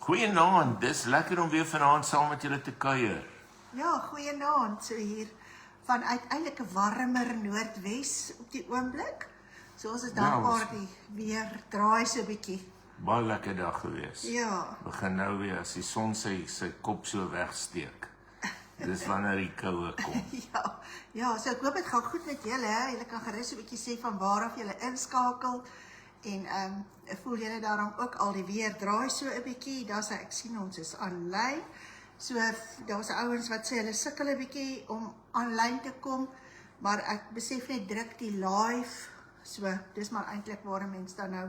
Goeienaand, dis lekker om weer vanaand saam met julle te kuier. Ja, goeienaand, so hier vanuit eintlik 'n warmer Noordwes op die oomblik. So ons is dankbaar die weer draai so 'n bietjie. Baie lekker dag gewees. Ja. Begin nou weer as die son sy kop so wegsteek. Dis wanneer die koue kom. Ja, so ek hoop dit gaan goed met julle, hè. Julle kan gerus 'n bietjie sê van waar af julle inskakel. En voel julle daarom ook al die weer draai so 'n bietjie. Daar's ek sien ons is aanlyn. So daar's ouens wat sê hulle sukkel 'n bietjie om aanlyn te kom, maar ek besef net druk die live. So dis maar eintlik waar mense dan nou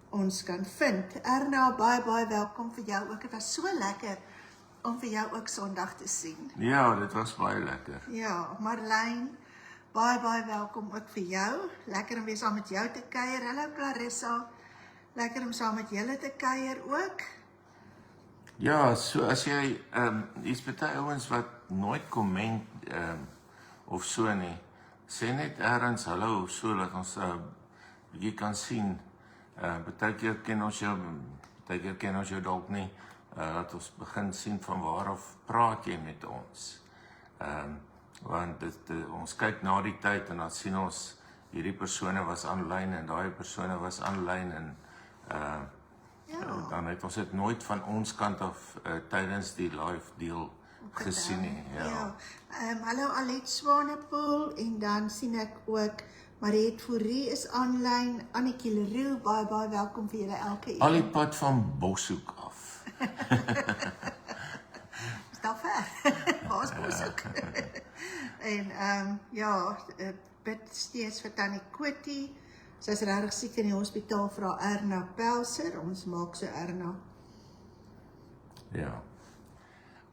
ons kan vind. Erna, baie welkom vir jou ook. Dit was so lekker om vir jou ook Sondag te sien. Ja, dit was baie lekker. Ja, Marlijn, baie welkom ook vir jou. Lekker om weer saam met jou te kuier. Hallo Clarissa, lekker om saam met julle te kuier ook. Ja, so as jy, is baie ouens wat nooit komment of so nie, sê net ergens hallo of so, dat ons bietjie kan sien. Baie keer ken ons jou dalk nie, dat ons begin sien van waar af praat jy met ons. Want ons kyk na die tyd en dan sien ons hierdie persone was aanlyn en daai persone was aanlyn en dan het ons dit nooit van ons kant af tydens die live deel gesien nie. Ja. Hallo Alet Swanepoel en dan sien ek ook Mariet Fourie is aanlyn, Annetjie Leroux, baie welkom vir julle elke een. Al die pad van Boshoek af. Is dat ver? Waar is Boshoek? En bid steeds vir Tannie Kotie. Sy is regtig siek in die hospitaal, vra Erna Pelser. Ons maak so Erna. Ja.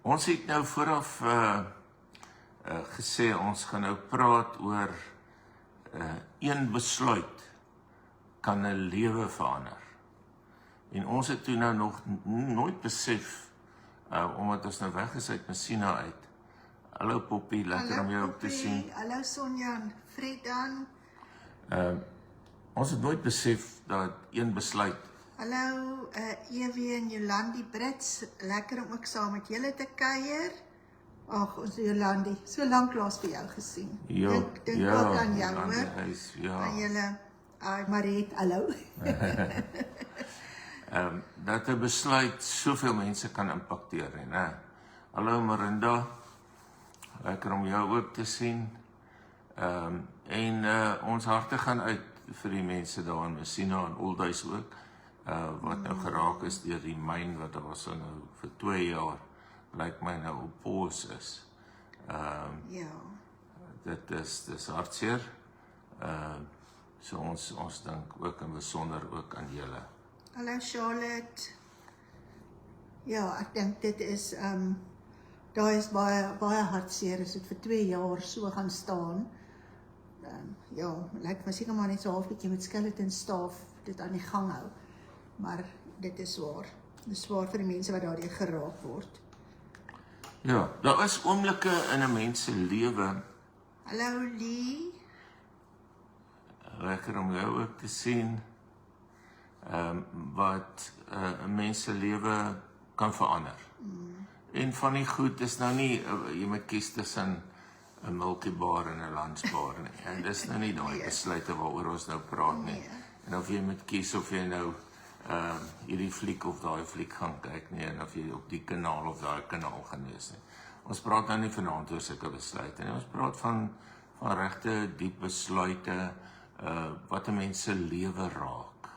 Ons het nou vooraf gesê, ons gaan nou praat oor een besluit kan 'n lewe verander. En ons het toe nou nog nooit besef, omdat ons nou weg is uit Messina uit. Hallo Poppie, lekker om jou te sien. Hallo Sonja en Fredan. Ons het nooit besef dat een besluit. Hallo Ewie en Jolandi Brits, lekker om ook saam met julle te kuier. Ag, ons Jolandi, so lanklaas vir jou gesien. Dink ook aan jou, hoor. Aan julle, Mariet, hallo. Dat 'n besluit soveel mense kan impakteer, né? Hallo Marinda, lekker om jou ook te sien. Ons harte gaan uit vir die mense daar in Messina en Oldhuis ook, wat nou geraak is deur die myn wat daar was nou vir 2 jaar, lyk my nou op pause is. Dit is hartseer. So ons dink ook in besonder ook aan julle. Hallo Charlotte. Ja, ek dink dit is daar is baie hartseer as dit vir 2 jaar so gaan staan. Lyk my seker maar net so half bietjie met skeleton staaf dit aan die gang hou. Maar dit is swaar. Dit is swaar vir die mense wat daardeur geraak word. Ja, daar is oomblikke in 'n mens se lewe. Hallo Lee. Lekker om jou ook te sien. Wat 'n mens se lewe kan verander. En van die goed is nou nie, jy moet kies tussen 'n Milky Bar en 'n Lunch Bar nie. En dis nou nie daai besluite waaroor ons nou praat nie. En of jy moet kies of jy nou hierdie fliek of daai fliek gaan kyk nie, en of jy op die kanaal of daai kanaal gaan wees nie. Ons praat nou nie vanaand oor sulke besluite nie. Ons praat van regte diep besluite wat 'n mens se lewe raak.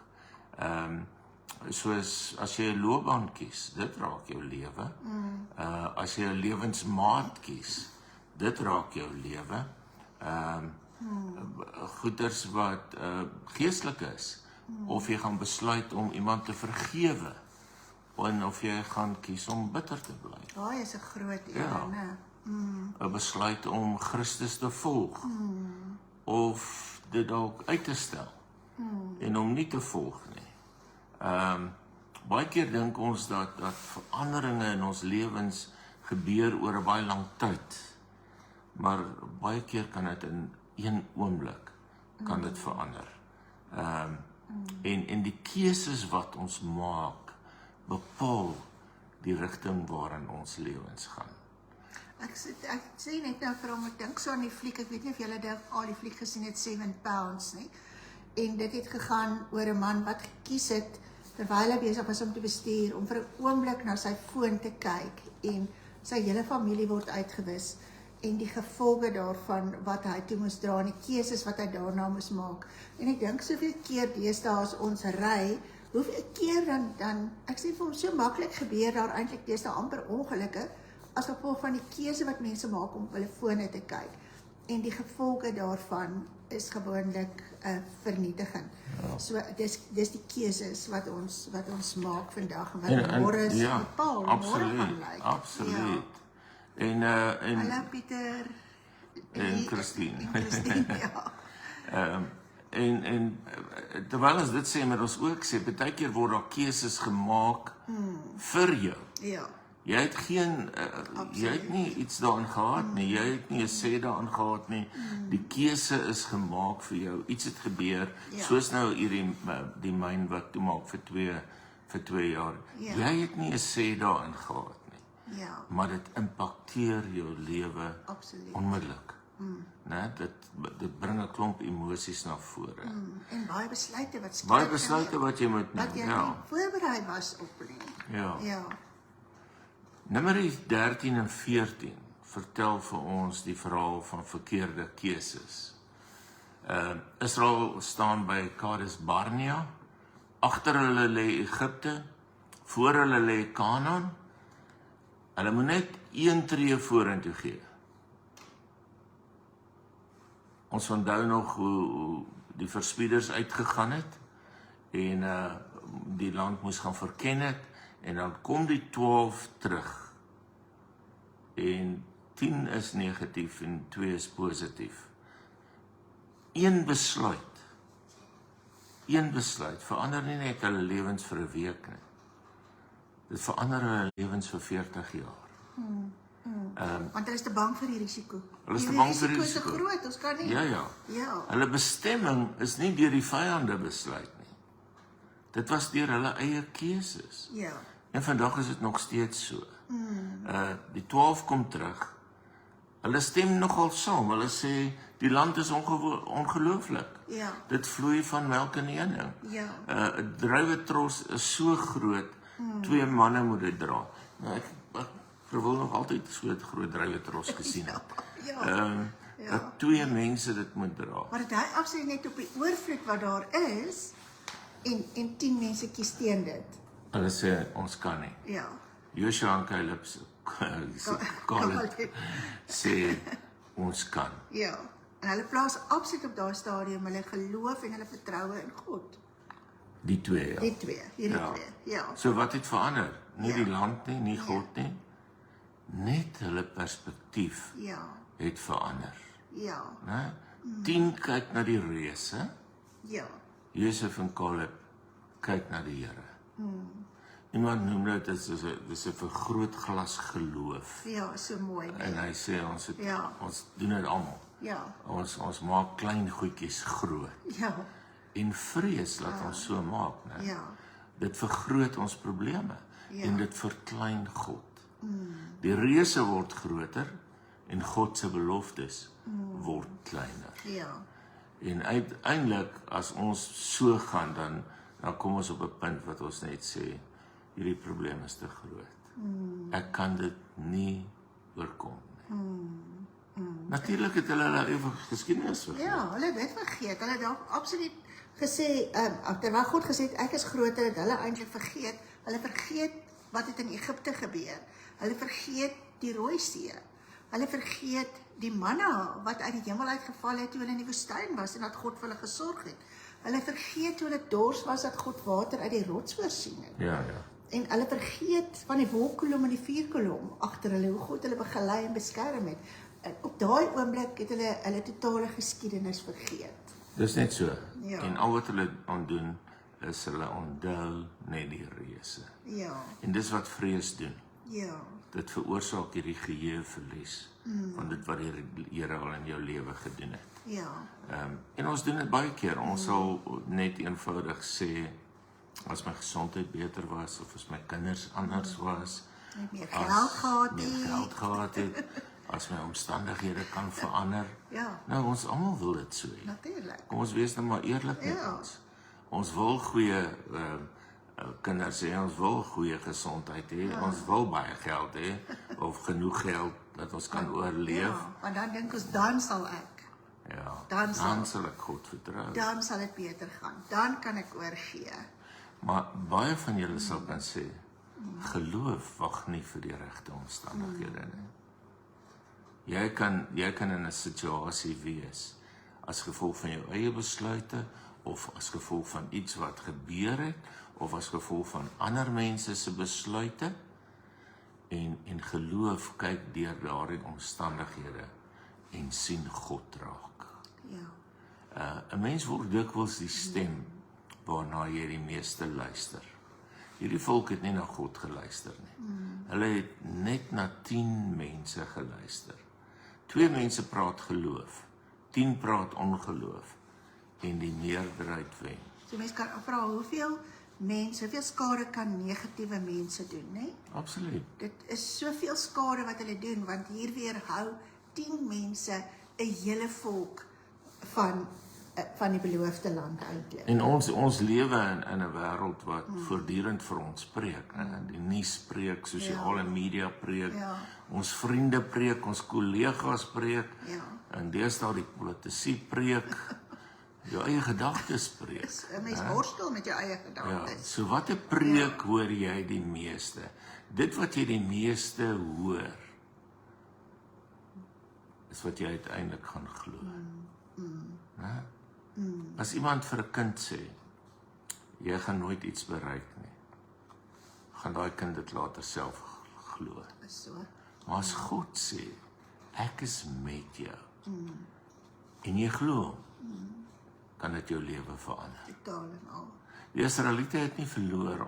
Soos as jy 'n loopbaan kies, dit raak jou lewe. As jy 'n lewensmaat kies, dit raak jou lewe. Goeders wat geestelik is, of jy gaan besluit om iemand te vergewe, en of jy gaan kies om bitter te bly. Daai is 'n groot een, né? 'n besluit om Christus te volg, of dit dalk uit te stel, en om nie te volg nie. Baie keer dink ons dat veranderinge in ons lewens gebeur oor 'n baie lang tyd, maar baie keer kan dit in een oomblik kan dit verander. En die keuses wat ons maak bepaal die rigting waarin ons lewens gaan. Ek sê net nou vir hom, ek dink so aan die fliek, ek weet nie of julle al die fliek gesien het, 7 Pounds, nie? En dit het gegaan oor 'n man wat gekies het, terwyl hy besig was om te bestuur, om vir 'n oomblik na sy foon te kyk, en sy hele familie word uitgewis, en die gevolge daarvan, wat hy toe moes dra, en die keuses wat hy daarna moes maak. En ek dink soveel keer deesdae as ons ry, hoeveel keer dan ek sê vir hom, so maklik gebeur daar eintlik deesdae amper ongelukke, as gevolg van die keuse wat mense maak om op hulle fone te kyk. En die gevolge daarvan is gewoonlik vernietigend. Ja. So dis die keuses wat ons maak vandag, en wat môre is bepaal, môre gaan lyk. Absoluut. En hallo Pieter. En Christine. Ja. En terwyl ons dit sê, maar ons ook sê, baie keer word daar keuses gemaak vir jou. Ja. Jy het nie iets daarin gehad nie, jy het nie 'n sê daarin gehad nie, die keuse is gemaak vir jou, iets het gebeur, soos nou hierdie die myn wat toe maak vir 2 jaar, jy het nie 'n sê daarin gehad nie, maar dit impakteer jou lewe onmiddellik. Nee, dit bring 'n klomp emosies na vore. En baie besluite wat skielik, baie besluite wat jy moet neem, wat jy nie voorberei was op nie. Ja. Numeri 13 en 14 vertel vir ons die verhaal van verkeerde keuses. Israel staan by Kades Barnea, agter hulle lê Egipte, voor hulle lê Kanaan. Hulle moet net 1 tree vorentoe gee. Ons onthou nog hoe die verspieders uitgegaan het en die land moes gaan verken het, en dan kom die 12 terug en 10 is negatief en 2 is positief. Een besluit verander nie net hulle lewens vir 'n week nie. Dit verander hulle lewens vir 40 jaar. Want hulle is te bang vir die risiko. Hulle is te bang vir die risiko. Die risiko is te groot, ons kan nie. Ja. Hulle bestemming is nie deur die vyande besluit nie. Dit was deur hulle eie keuses. Ja. En vandag is dit nog steeds so. Die 12 kom terug. Hulle stem nogal saam. Hulle sê die land is ongelooflik. Ja. Dit vloei van melk en honing. Ja. 'n Druiwetros is so groot, 2 manne moet dit dra. Nou ek wil nog altyd so 'n groot druiwetros gesien het. Dat 2 mense dit moet dra. Maar dit hy afsê net op die oorvloed wat daar is, en 10 mense kies teen dit. Hulle sê ons kan nie. Ja. Joshua en Caleb sê ons kan. Ja. En hulle plaas absoluut op daai stadium hulle geloof en hulle vertroue in God. Die 2, ja. Die 2, hierdie 2. Ja. So wat het verander? Nie die land nie, nie God nie. Net hulle perspektief het verander. Ja. Né? 10 kyk na die reuse. Ja. Josef en Caleb kyk na die Here. Iemand noem dit dis 'n vergrootglas geloof. Ja, so mooi. En hy sê ons doen dit almal. Ja. Ons maak klein goedjies groot. Ja. En vrees laat ons so maak, né? Ja. Dit vergroot ons probleme en dit verklein God. Die reuse word groter en God se beloftes word kleiner. Ja. En uiteindelik as ons so gaan dan kom ons op 'n punt wat ons net sê hierdie probleem is te groot. Ek kan dit nie oorkom nie. Natuurlik het hulle ewe geskiedenis vergeet. Ja, hulle het dit vergeet. Hulle het daar absoluut gesê, terwyl God gesê het ek is groter, het hulle eintlik vergeet. Hulle vergeet wat het in Egipte gebeur. Hulle vergeet die Rooi See. Hulle vergeet die manna wat uit die hemel uitgeval het toe hulle in die woestyn was en dat God vir hulle gesorg het. Hulle vergeet toe hulle dors was dat God water uit die rots voorsien het. Ja. En hulle vergeet van die wolkkolom en die vuurkolom agter hulle, hoe God hulle begelei en beskerm het. En op daai oomblik het hulle totale geskiedenis vergeet. Dis net so. Ja. En al wat hulle aan doen is hulle onthou net die reuse. Ja. En dis wat vrees doen. Ja. Dit veroorsaak hierdie geheueverlies van dit wat die Here al in jou lewe gedoen het. Ja. En ons doen dit baie keer. Ons sal net eenvoudig sê as my gesondheid beter was of as my kinders anders was Meer geld gehad meer het. geld gehad het, as my omstandighede kan verander. Ja. Nou, ons almal wil dit so hê. Natuurlik. Kom ons wees nou maar eerlik met Ja. ons. Ons wil goeie kinders hê, ons wil goeie gesondheid hê, ons wil baie geld hê, of genoeg geld dat ons kan oorleef. Ja, want dan dink ons, dan sal ek. Ja, Dan sal ek God vertrou. Dan sal dit beter gaan. Dan kan ek oorgee. Maar baie van julle sal kan sê, geloof wag nie vir die regte omstandighede nie. Jy kan in 'n situasie wees as gevolg van jou eie besluite, of as gevolg van iets wat gebeur het, of as gevolg van ander mense se besluite, en geloof kyk deur daardie omstandighede en sien God raak. Ja. 'n Mens word dikwels die stem waarna jy die meeste luister. Hierdie volk het nie na God geluister nie. Hulle het net na 10 mense geluister. 2 mense praat geloof, 10 praat ongeloof, en die meerderheid wen. So mense kan vra, hoeveel skade kan negatiewe mense doen, né? Absoluut. Dit is soveel skade wat hulle doen, want hier weerhou 10 mense 'n hele volk van die beloofde land eintlik. En ons lewe in 'n wêreld wat voortdurend vir ons preek. Die nuus preek, sosiale media preek, ons vriende preek, ons kollegas preek, en deesdae die politici preek, jou eie gedagtes preek. 'n Mens worstel met jou eie gedagtes. So watter preek hoor jy die meeste? Dit wat jy die meeste hoor, is wat jy uiteindelik gaan glo. As iemand vir 'n kind sê, jy gaan nooit iets bereik nie, gaan daai kind dit later self glo. So. Maar as God sê, ek is met jou, en jy glo hom, kan dit jou lewe verander. Totaal en al. Die Israeliete het nie verloor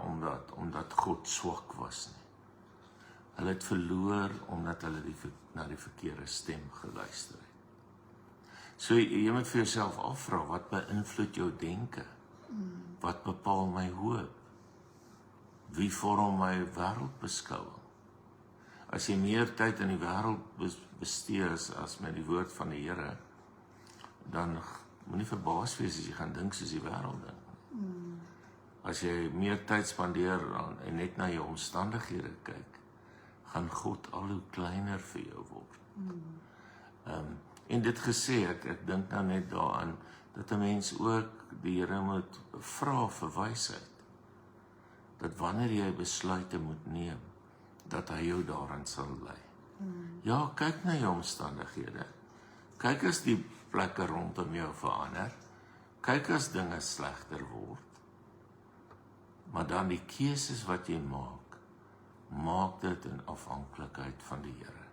omdat God swak was nie. Hulle het verloor omdat hulle na die verkeerde stem geluister het. So jy moet vir jouself afvra, wat beïnvloed jou denke? Wat bepaal my hoop? Wie vorm my wêreldbeskouing? As jy meer tyd in die wêreld bestee as met die woord van die Here, dan moenie verbaas wees as jy gaan dink soos die wêreld dink. As jy meer tyd spandeer en net na jou omstandighede kyk, gaan God al hoe kleiner vir jou word. En dit gesê, ek dink nou net daaraan, dat 'n mens ook die Here moet vra vir wysheid. Dat wanneer jy besluite moet neem, dat hy jou daarin sal lei. Ja, kyk na jou omstandighede. Kyk as die plekke rondom jou verander. Kyk as dinge slegter word. Maar dan die keuses wat jy maak dit in afhanklikheid van die Here.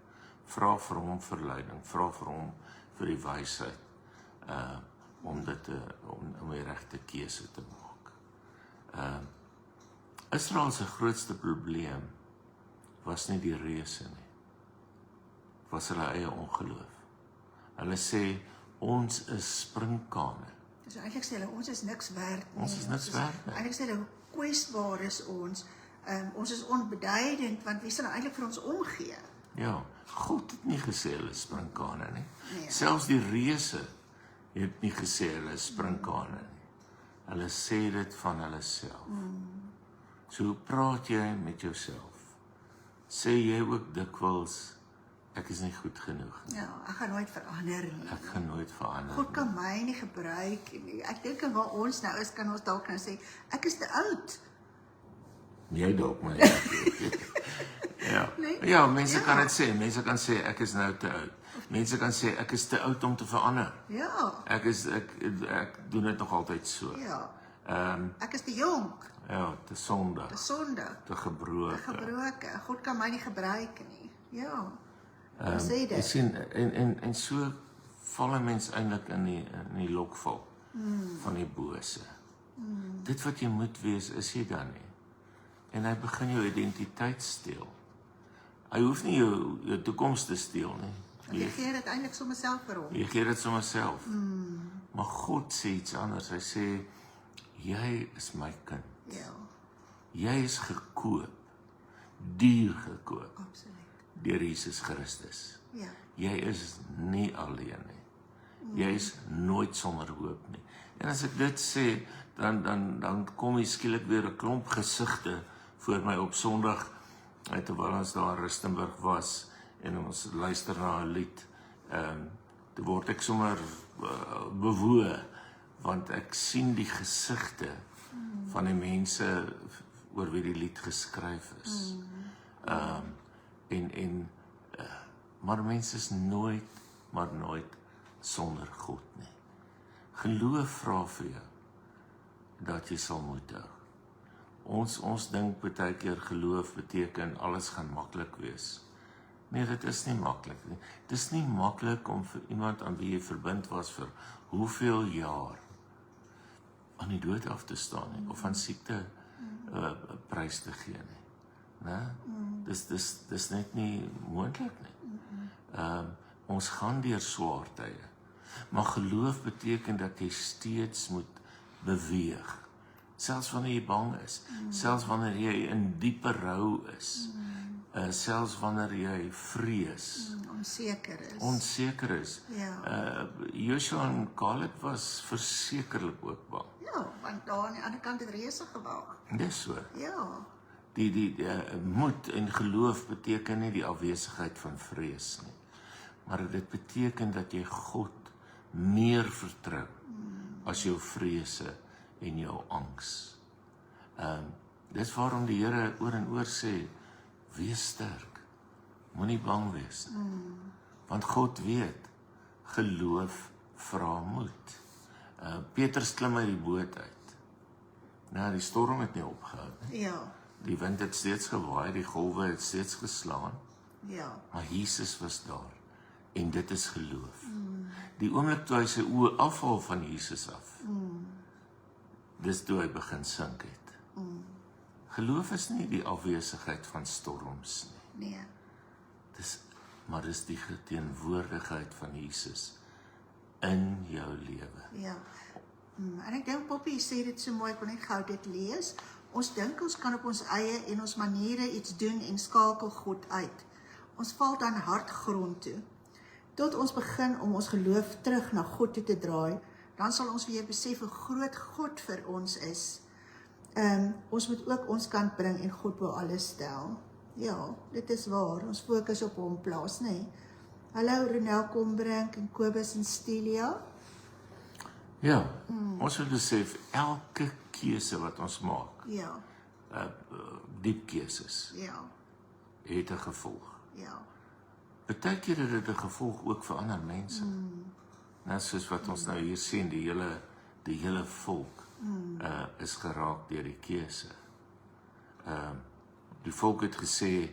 Vra vir hom verleiding, vra vir hom vir die wysheid, om die regte keuse te maak. Israel se grootste probleem was nie die reëse nie. Was hulle eie ongeloof. Hulle sê, ons is sprinkane. So eintlik sê hulle, ons is niks werd nie. Ons is niks werd nie. Eintlik sê hulle, hoe kwesbaar is ons. Ons is onbeduidend, want wie sal eintlik vir ons omgee? Ja, God het nie gesê hulle is sprinkane nie. Nee. Selfs die reëse het nie gesê hulle is sprinkane nie. Hulle sê dit van hulle self. So hoe praat jy met jouself? Sê jy ook dikwels, ek is nie goed genoeg nie. Ja, ek gaan nooit verander nie. Ek gaan nooit verander God kan my nie gebruik nie. Ek dink aan waar ons nou is, kan ons dalk nou sê, ek is te oud. Jy dalk maar. Ja. Nee? Ja, mense kan dit sê. Mense kan sê ek is nou te oud. Mense kan sê ek is te oud om te verander. Ja. Ek doen dit nog altyd so. Ja. Ek is te jonk, Ja, te sondig, te sondig, te gebroken. te gebroken. God kan my nie gebruik nie. Ja. Ons sê Jy dit. sien, en so val 'n mens eintlik in die lokval van die bose. Dit wat jy moet wees, is jy dan nie. En hy begin jou identiteit steel. Hy hoef nie jou toekoms te steel nie. Jy gee dit eintlik sommer self vir hom. Jy gee dit sommer self. Maar God sê iets anders. Hy sê, jy is my kind. Ja. Jy is gekoop. duur gekoop Absoluut. deur Jesus Christus. Ja. Jy is nie alleen nie. Jy is nooit sonder hoop nie. En as ek dit sê, dan kom hier skielik weer 'n klomp gesigte voor my op Sondag, terwyl ons daar in Rustenburg was en ons luister na 'n lied. Toe word ek sommer bewoe, want ek sien die gesigte van die mense oor wie die lied geskryf is. Maar mense is nooit sonder God nie. Geloof vra vir jou dat jy sal moet hou. Ons dink baie keer geloof beteken alles gaan maklik wees. Nee, dit is nie maklik nie. Dit is nie maklik om vir iemand aan wie jy verbind was vir hoeveel jaar aan die dood af te staan nie, of aan siekte prys te gee nie. Né? Dis net nie moontlik nie. Ons gaan deur swaar tye. Maar geloof beteken dat jy steeds moet beweeg. Selfs wanneer jy bang is, selfs wanneer jy in diepe rou is, selfs wanneer jy vrees, onseker is. Ja. Joshua en Caleb was versekerlik ook bang. Ja, want daar aan die ander kant het reëse gewag. Dis so. Ja. Die moed en geloof beteken nie die afwesigheid van vrees nie, maar dit beteken dat jy God meer vertrou as jou vrese en jou angs. Dis waarom die Here oor en oor sê, wees sterk, moenie bang wees nie. Want God weet, geloof vra moed. Petrus klim uit die boot uit. Nou, die storm het nie opgehou nie. Ja. Die wind het steeds gewaai, die golwe het steeds geslaan, Ja. maar Jesus was daar. En dit is geloof. Die oomblik toe hy sy oë afhaal van Jesus af, dis toe hy begin sink het. Geloof is nie die afwesigheid van storms nie. Nee. Maar dis die teenwoordigheid van Jesus in jou lewe. Ja. En ek dink Poppy sê dit so mooi, ek wil net gou dit lees. Ons dink ons kan op ons eie en ons maniere iets doen en skakel God uit. Ons val dan hard grond toe. Tot ons begin om ons geloof terug na God toe te draai, dan sal ons weer besef hoe groot God vir ons is. Ons moet ook ons kant bring en God bo alles stel. Ja, dit is waar. Ons fokus op hom plaas, nê? Hallo Ronel Kombrink en Kobus en Stilia. Ja, ons moet besef, elke keuse wat ons maak, Ja, diep keuses, ja, het 'n gevolg. ja. Partykeer het dit 'n gevolg ook vir ander mense. Net soos wat ons nou hier sien, die hele volk is geraak deur die keuse. Die volk het gesê,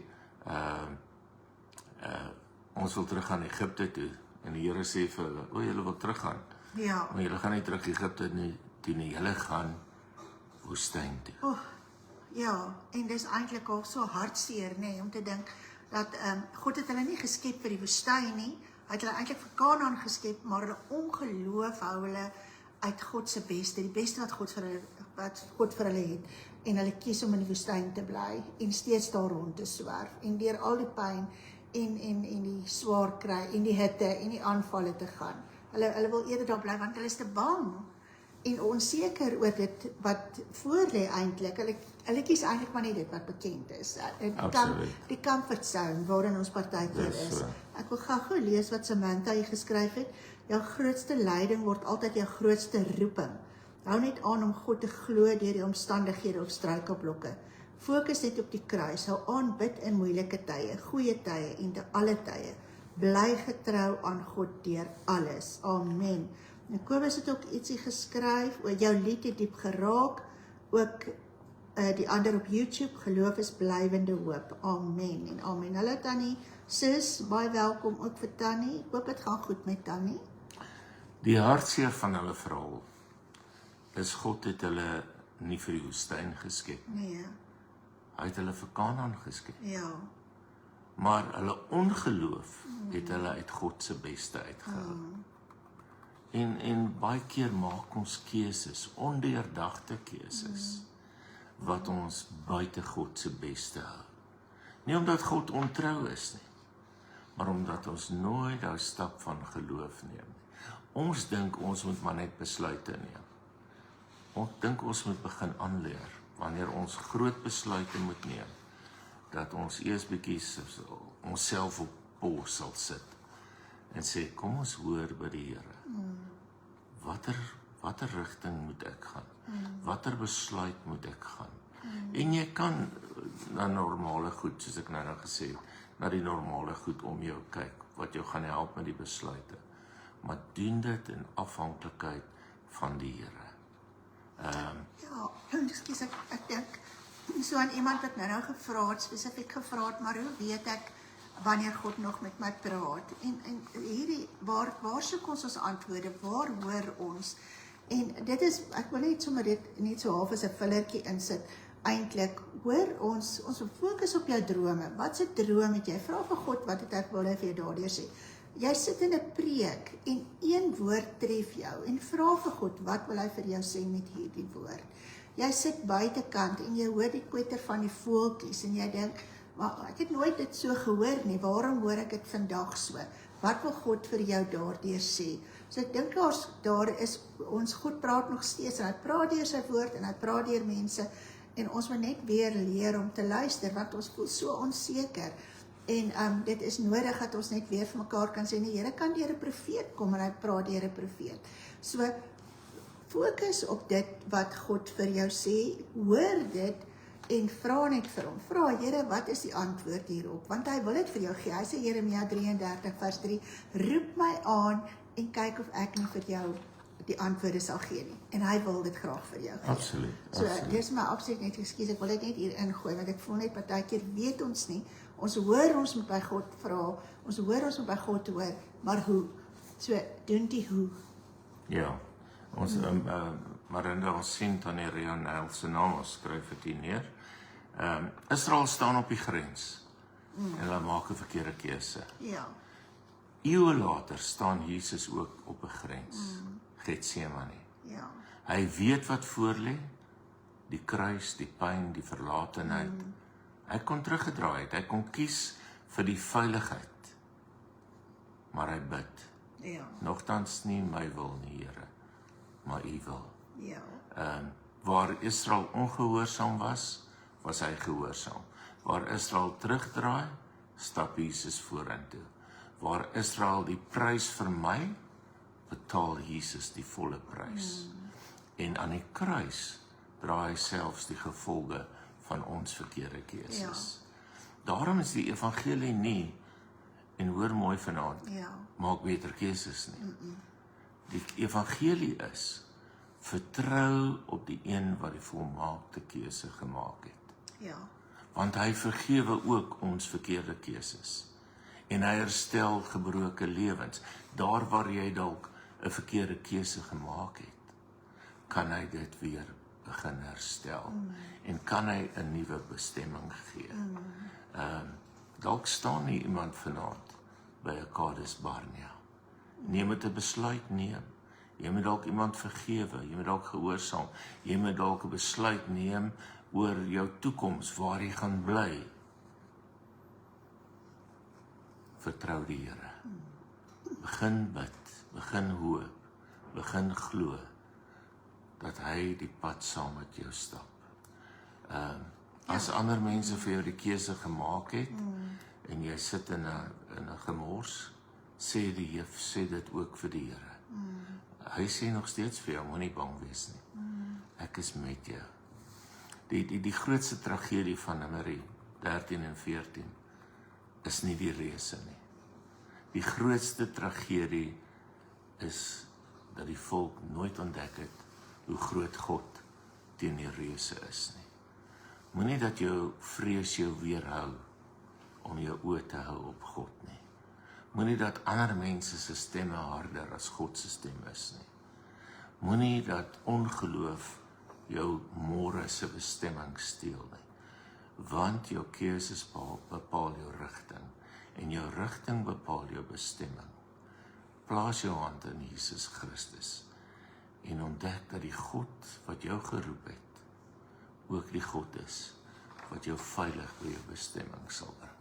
ons wil terug gaan Egipte toe, en die Here sê vir hulle, julle wil teruggaan, Ja. maar julle gaan nie terug Egipte toe nie, julle gaan woestyn toe. Ja, en dis eintlik ook so hartseer, nê, om te dink dat God het hulle nie geskep vir die woestyn nie. Hy het hulle eintlik vir Kanaan geskep, maar hulle ongeloof hou hulle uit God se beste, die beste wat God vir hulle het, en hulle kies om in die woestyn te bly en steeds daar rond te swerf en deur al die pyn en die swaar kry en die hitte en die aanvalle te gaan. Hulle wil eerder daar bly want hulle is te bang en onseker oor dit wat voor lê eintlik. Hulle kies eintlik maar net dit wat bekend is. Die comfort zone waarin ons partykeer is. Ek wil gou lees wat Samantha hier geskryf het. Jou grootste lyding word altyd jou grootste roeping. Hou net aan om God te glo deur die omstandighede of struikelblokke. Fokus net op die kruis. Hou aan bid in moeilike tye, goeie tye en te alle tye. Bly getrou aan God deur alles. Amen. En Kobus het ook ietsie geskryf, oor jou lied het diep geraak, ook die ander op YouTube, geloof is blywende hoop. Amen en amen. Hallo Tannie, sis, baie welkom ook vir Tannie. Ek hoop dit gaan goed met Tannie. Die hartseer van hulle verhaal is God het hulle nie vir die woestyn geskep. Nee, Hy het hulle vir Kanaan geskep. ja, Maar hulle ongeloof het hulle uit God se beste uitgehou. En baie keer maak ons keuses, ondeurdagte keuses, wat ons buite God se beste hou. Nie omdat God ontrou is nie, maar omdat ons nooit daai stap van geloof neem nie. Ons dink ons moet maar net besluite neem. Ons dink ons moet begin aanleer, wanneer ons groot besluite moet neem, dat ons eers bietjie onsself op pos sal sit, en sê, kom ons hoor by die Here. Watter rigting moet ek gaan? Watter besluit moet ek gaan? En jy kan na normale goed, soos ek nou gesê het, na die normale goed om jou kyk, wat jou gaan help met die besluite. Maar doen dit in afhanklikheid van die Here. Ja, ekskuus, ek dink so aan iemand wat nou gevra het, spesifiek gevra het, maar hoe weet ek wanneer God nog met my praat? En hierdie, waar soek ons antwoorde? Waar hoor ons? En dit is, ek wil net sommer dit net so half as 'n fillertjie insit. Eintlik, hoor ons fokus op jou drome. Wat se droom het jy? Vra vir God, wat het ek wil hy vir jou daardeur sê? Jy sit in 'n preek en een woord tref jou en vra vir God, wat wil hy vir jou sê met hierdie woord? Jy sit buitekant en jy hoor die kwetter van die voeltjies en jy dink, maar ek het nooit dit so gehoor nie, waarom hoor ek dit vandag so? Wat wil God vir jou daardeur sê? So ek dink daar is, ons God praat nog steeds en hy praat deur sy woord en hy praat deur mense en ons moet net weer leer om te luister want ons voel so onseker. En dit is nodig dat ons net weer vir mekaar kan sê, die Here kan deur 'n profeet kom en hy praat deur 'n profeet. So, fokus op dit wat God vir jou sê, hoor dit en vra net vir hom. Vra, Here, wat is die antwoord hierop? Want hy wil dit vir jou gee. Hy sê Jeremia 33 vers 3, roep my aan en kyk of ek nie vir jou die antwoorde sal gee nie. En hy wil dit graag vir jou gee. Absoluut. So, dis my absoluut net, ekskuus, ek wil dit net hier ingooi, want ek voel net partykeer weet ons nie. Ons hoor ons moet by God vra, ons hoor ons moet by God hoor, maar hoe? So, doen die hoe. Ja, ons Marinda, ons sien Tannie Reonel se naam, ons skryf dit hier neer. Israel staan op die grens en hulle maak 'n verkeerde keuse. Ja, Eeue later staan Jesus ook op 'n grens, Getsemane. ja, Hy weet wat voor lê, die kruis, die pyn, die verlatenheid. Hy kon teruggedraai het, hy kon kies vir die veiligheid, maar hy bid. ja, Nogtans nie my wil nie, Here, maar U wil. ja, Waar Israel ongehoorsaam was hy gehoorsaam. Waar Israel terugdraai, stap Jesus vorentoe. Waar Israel die prys vermy, betaal Jesus die volle prys. En aan die kruis dra hy selfs die gevolge van ons verkeerde keuses. Daarom is die evangelie nie, en hoor mooi vanaand, ja, maak beter keuses nie. Die evangelie is, vertrou op die een wat die volmaakte keuse gemaak het. ja, Want hy vergewe ook ons verkeerde keuses. En hy herstel gebroke lewens. Daar waar jy dalk 'n verkeerde keuse gemaak het, kan hy dit weer begin herstel. En kan hy 'n nuwe bestemming gee. Dalk staan nie iemand vanaand by 'n Kades Barnea. Neem het 'n besluit neem. Jy moet dalk iemand vergewe, jy moet dalk gehoorsaam, jy moet dalk 'n besluit neem oor jou toekoms, waar jy gaan bly. Vertrou die Here. Begin bid, begin hoop, begin glo dat hy die pad saam met jou stap. As ander mense vir jou die keuse gemaak het en jy sit in 'n gemors, sê dit ook vir die Here. Hy sê nog steeds vir jou, moenie bang wees nie. Ek is met jou. Die grootste tragedie van Numeri 13 en 14 is nie die reëse nie. Die grootste tragedie is dat die volk nooit ontdek het hoe groot God teen die reëse is nie. Moenie dat jou vrees jou weerhou om jou oë te hou op God nie. Moenie dat ander mense se stemme harder as God se stem is nie. Moenie dat ongeloof jou môre se bestemming steel nie. Want jou keuses bepaal jou rigting en jou rigting bepaal jou bestemming. Plaas jou hand in Jesus Christus en ontdek dat die God wat jou geroep het ook die God is wat jou veilig by jou bestemming sal bring.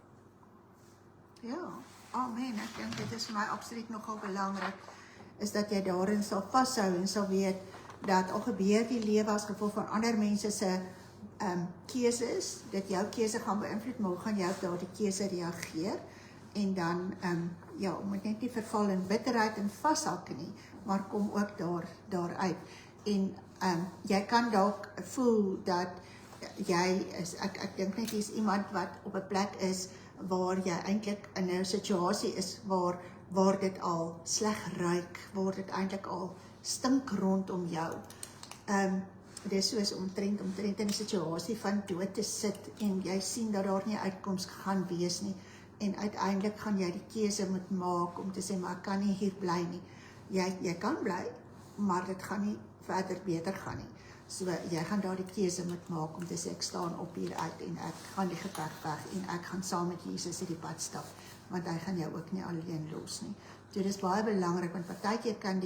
Ja, amen. Ek dink dit is vir my absoluut nogal belangrik, is dat jy daarin sal vashou en sal weet dat al gebeur die lewe as gevolg van ander mense se keuses, dat jou keuse gaan beïnvloed, maar hoe gaan jy op daardie keuse reageer? En dan, ja, moet net nie verval in bitterheid en vashak nie, maar kom ook daaruit. En jy kan dalk voel dat jy is, ek dink net jy is iemand wat op 'n plek is waar jy eintlik in 'n situasie is waar dit al sleg ruik, waar dit eintlik al stink rondom jou. Dit is soos omtrent in 'n situasie van dood te sit en jy sien dat daar nie uitkoms gaan wees nie. En uiteindelik gaan jy die keuse moet maak om te sê, maar ek kan nie hier bly nie. Jy kan bly, maar dit gaan nie verder beter gaan nie. So jy gaan daar die keuse moet maak om te sê, ek staan op hier uit en ek gaan die geveg veg en ek gaan saam met Jesus hierdie pad stap, want hy gaan jou ook nie alleen los nie. So dit is baie belangrik, want partykeer kan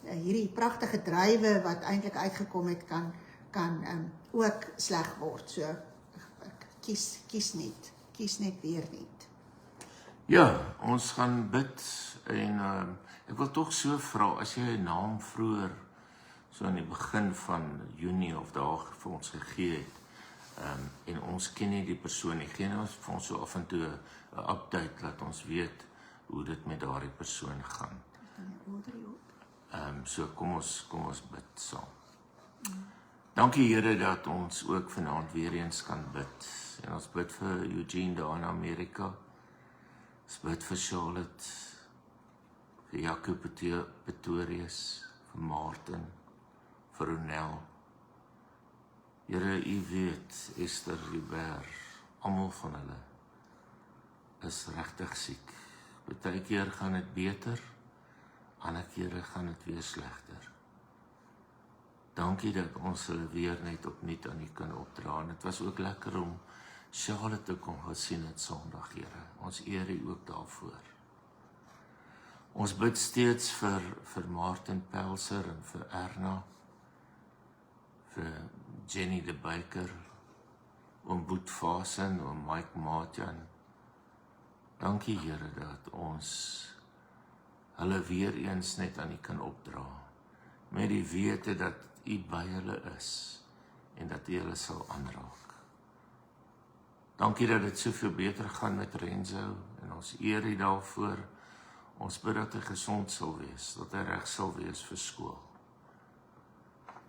hierdie pragtige drywe wat eintlik uitgekom het, kan ook sleg word. So kies net weer nie. Ja, ons gaan bid en ek wil tog so vra, as jy 'n naam vroeër so aan die begin van Junie of daar vir ons gegee het, en ons ken nie die persoon nie, gee ons vir ons so af en toe 'n update, laat ons weet hoe dit met daardie persoon gaan. So kom ons bid saam. Dankie Here dat ons ook vanaand weer eens kan bid. En ons bid vir Eugene daar in Amerika. Ons bid vir Charlotte, vir Jaco Pretorius, vir Martin, vir Ronel. Here, U weet, Esther, Hubert, almal van hulle is regtig siek. Partykeer gaan dit beter, ander kere gaan dit weer slegter. Dankie dat ons hulle weer net opnuut aan U kan opdra. En dit was ook lekker om Charlotte te kon gesien het Sondag, Here. Ons eer U ook daarvoor. Ons bid steeds vir Martin Pelser en vir Erna, vir Jenny de Baker, oom Boet Vasen, oom Mike Maatjan. Dankie Here dat ons hulle weer eens net aan U kan opdra, met die wete dat U by hulle is en dat U hulle sal aanraak. Dankie dat dit soveel beter gaan met Renzo en ons eer U daarvoor. Ons bid dat hy gesond sal wees, dat hy reg sal wees vir skool.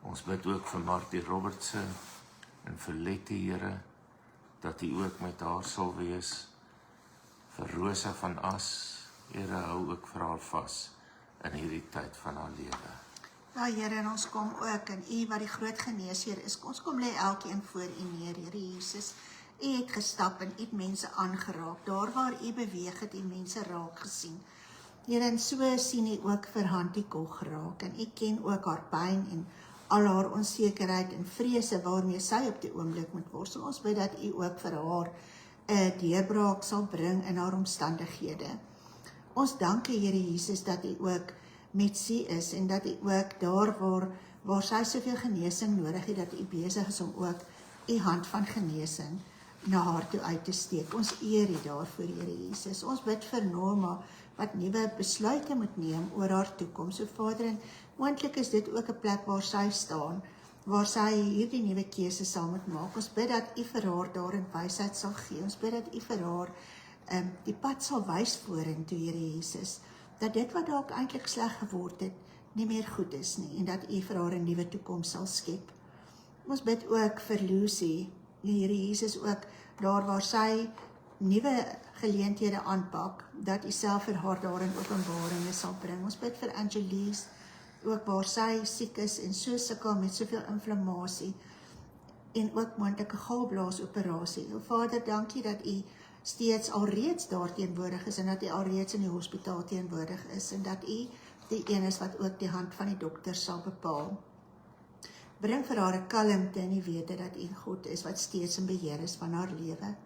Ons bid ook vir Martie Robertson en vir Letty, Here, dat U ook met haar sal wees. Vir Rosa van As, Here, hou ook vir haar vas in hierdie tyd van haar lewe. Ja, Here, en ons kom ook, en U wat die groot geneesheer is, ons kom lê elkeen voor U neer, Here Jesus. U het gestap en U het mense aangeraak. Daar waar U beweeg het, U mense raak gesien. Here, en so sien U ook vir Hantie Kog raak, en U ken ook haar pyn en al haar onsekerheid en vrese waarmee sy op die oomblik moet worstel. Ons bid dat U ook vir haar 'n deurbraak sal bring in haar omstandighede. Ons dank U, Here Jesus, dat U ook met sy is en dat U ook daar waar sy soveel genesing nodig het, dat U besig is om ook U hand van genesing na haar toe uit te steek. Ons eer U daarvoor, Here Jesus. Ons bid vir Norma wat nuwe besluite moet neem oor haar toekoms. So Vader, en moontlik is dit ook 'n plek waar sy staan, waar sy hierdie nuwe keuse sal moet maak. Ons bid dat U vir haar daarin wysheid sal gee. Ons bid dat U vir haar die pad sal wys vorentoe, Here Jesus. Dat dit wat dalk eintlik sleg geword het, nie meer goed is nie, en dat U vir haar 'n nuwe toekoms sal skep. Ons bid ook vir Lucy, Here Jesus, ook daar waar sy nuwe geleenthede aanpak, dat U self vir haar daarin openbaringe sal bring. Ons bid vir Angelies, ook waar sy siek is en so sukkel met soveel inflammasie en ook moontlike galblaasoperasie. Vader, dankie dat U steeds alreeds daar teenwoordig is en dat U alreeds in die hospitaal teenwoordig is en dat U die een is wat ook die hand van die dokter sal bepaal. Bring vir haar 'n kalmte en die wete dat U God is wat steeds in beheer is van haar lewe.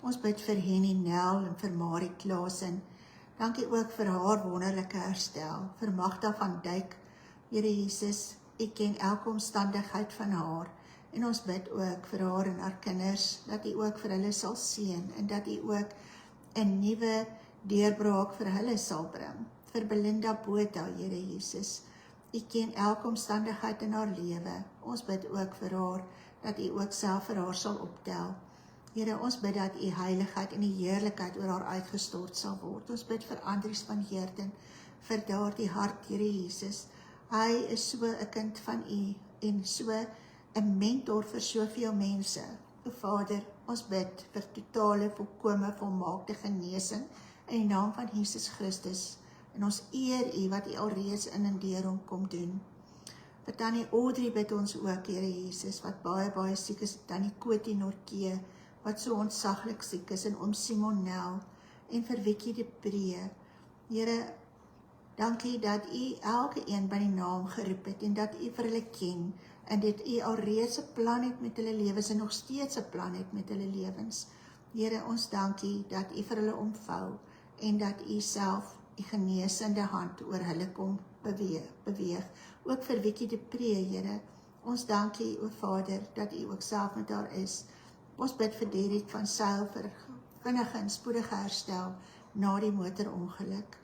Ons bid vir Henny Nel en vir Marie Klaasen. Dankie ook vir haar wonderlike herstel. Vir Magda van Dijk, Here Jesus, U ken elke omstandigheid van haar En ons bid ook vir haar en haar kinders, dat U ook vir hulle sal seën en dat U ook 'n nuwe deurbraak vir hulle sal bring. Vir Belinda Botha, Here Jesus. U ken elke omstandigheid in haar lewe. Ons bid ook vir haar, dat U ook self vir haar sal optel. Here, ons bid dat U heiligheid en die heerlikheid oor haar uitgestort sal word. Ons bid vir Andries van Heerden, vir daardie hart, Here Jesus. Hy is so 'n kind van U en so 'n mentor vir soveel mense. O Vader, ons bid vir totale, volkome, volmaakte genesing in die naam van Jesus Christus. En ons eer U wat U alreeds in en deur hom kom doen. Vir Tannie Audrey bid ons ook, Here Jesus, wat baie siek is, Tannie Koti Norkee, wat so ontsaglik siek is, en Oom Simon Nel, en vir Wikkie de Pree. Here, dankie dat U elke een by die naam geroep het, en dat U vir hulle ken, en dat U alreeds 'n plan het met hulle lewens, en nog steeds 'n plan het met hulle lewens. Here, ons dankie dat U vir hulle omvou, en dat U self die genesende hand oor hulle kom beweeg. Ook vir Wikkie de Pree, Here, ons dankie, o Vader, dat U ook self met haar is. Ons bid vir Derek van Sail vir vinnige en spoedige herstel na die motorongeluk.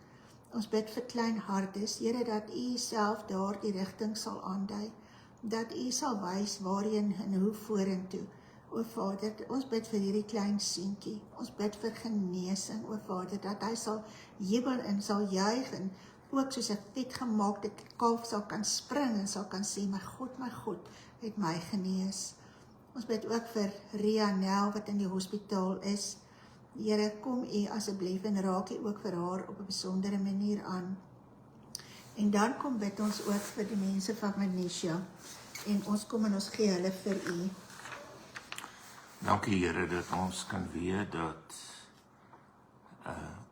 Ons bid vir Klein Hardes, Here, dat U self daar die rigting sal aandui, dat U sal wys waarheen en hoe vorentoe. O Vader, ons bid vir hierdie klein seentjie, ons bid vir genesing, o Vader, dat hy sal jubel en sal juig en ook soos 'n vetgemaakte kalf sal kan spring en sal kan sê, my God, het my genees. Ons bid ook vir Ria Nel wat in die hospitaal is. Here, kom U asseblief en raak U ook vir haar op 'n besondere manier aan. En dan kom bid ons ook vir die mense van Manisha en ons kom en ons gee hulle vir U. Dankie Here dat ons kan weet dat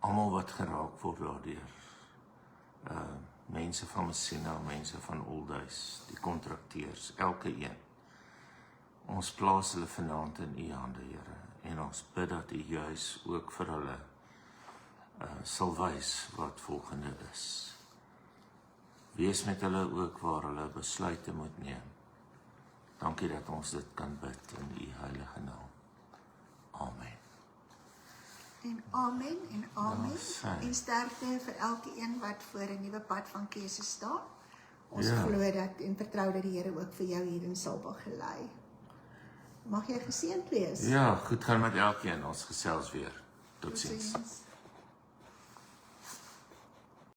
almal wat geraak word daardeur, mense van Messina, mense van Oldhuis, die kontrakteurs, elke een. Ons plaas hulle vanaand in U hande, Here, en ons bid dat U juis ook vir hulle sal wys wat volgende is. Wees met hulle ook waar hulle besluite moet neem. Dankie dat ons dit kan bid in U heilige naam. Amen. En amen en amen. Ja, en sterkte vir elke een wat voor 'n nuwe pad van keuse staan. Ons Ja. glo dat en vertrou dat die Here ook vir jou hierin sal begelei. Mag jy geseënd wees. Ja, goed gaan met elkeen. Ons gesels weer. Totsiens. Totsiens.